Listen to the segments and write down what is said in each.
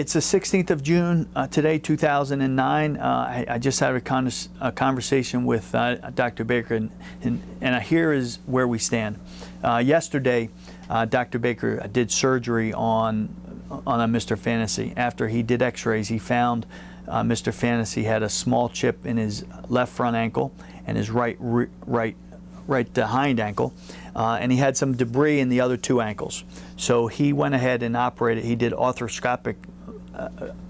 It's the 16th of June today, 2009. I just had a conversation with Dr. Baker, and here is where we stand. Yesterday, Dr. Baker did surgery on Mr. Fantasy. After he did x-rays, he found Mr. Fantasy had a small chip in his left front ankle and his right hind ankle, and he had some debris in the other two ankles. So he went ahead and operated. He did arthroscopic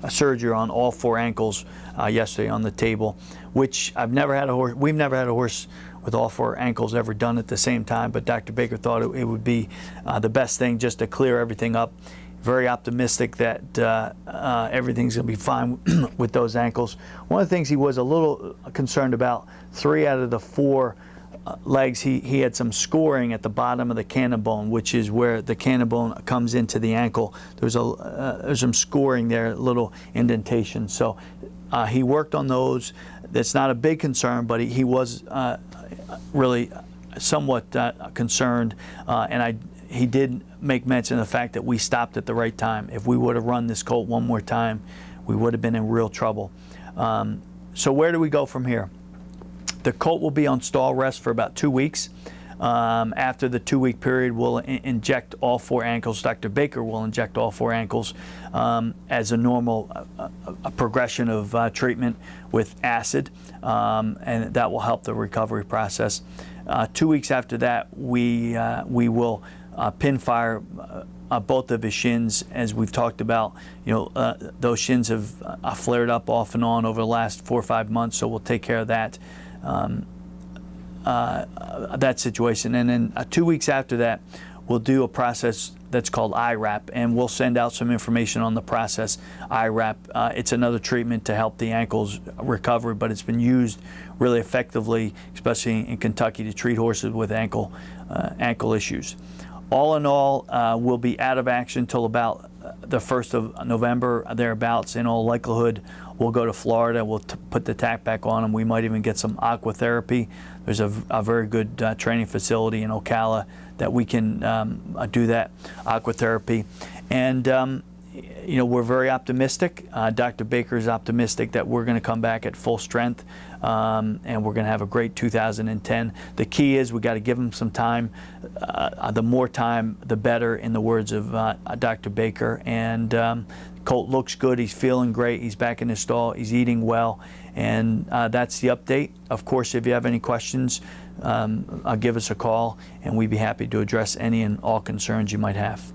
surgery on all four ankles yesterday on the table, which we've never had a horse with all four ankles ever done at the same time, but Dr. Baker thought it would be the best thing just to clear everything up. Very optimistic that everything's going to be fine with those ankles. One of the things he was a little concerned about, 3 out of the 4 legs, he had some scoring at the bottom of the cannon bone, which is where the cannon bone comes into the ankle. There's some scoring there, a little indentation. So he worked on those. That's not a big concern, but he was really somewhat concerned, and he did make mention of the fact that we stopped at the right time. If we would have run this colt one more time, we would have been in real trouble. So where do we go from here? The colt will be on stall rest for about 2 weeks. After the 2-week period, we'll inject all 4 ankles. Dr. Baker will inject all 4 ankles as a normal progression of treatment with acid, and that will help the recovery process. 2 weeks after that, we will pin fire both of his shins, as we've talked about. Those shins have flared up off and on over the last 4 or 5 months, so we'll take care of that. That situation, and then 2 weeks after that, we'll do a process that's called IWRAP, and we'll send out some information on the process. IWRAP, it's another treatment to help the ankles recover, but it's been used really effectively, especially in Kentucky, to treat horses with ankle issues. All in all, we'll be out of action till about the 1st of November, thereabouts. In all likelihood, we'll go to Florida. We'll put the tack back on them. We might even get some aqua therapy. There's a very good training facility in Ocala that we can do that aqua therapy. And we're very optimistic. Dr. Baker is optimistic that we're going to come back at full strength, and we're going to have a great 2010. The key is we got to give him some time. The more time, the better, in the words of Dr. Baker. And colt looks good. He's feeling great. He's back in his stall. He's eating well. And that's the update. Of course, if you have any questions, give us a call, and we'd be happy to address any and all concerns you might have.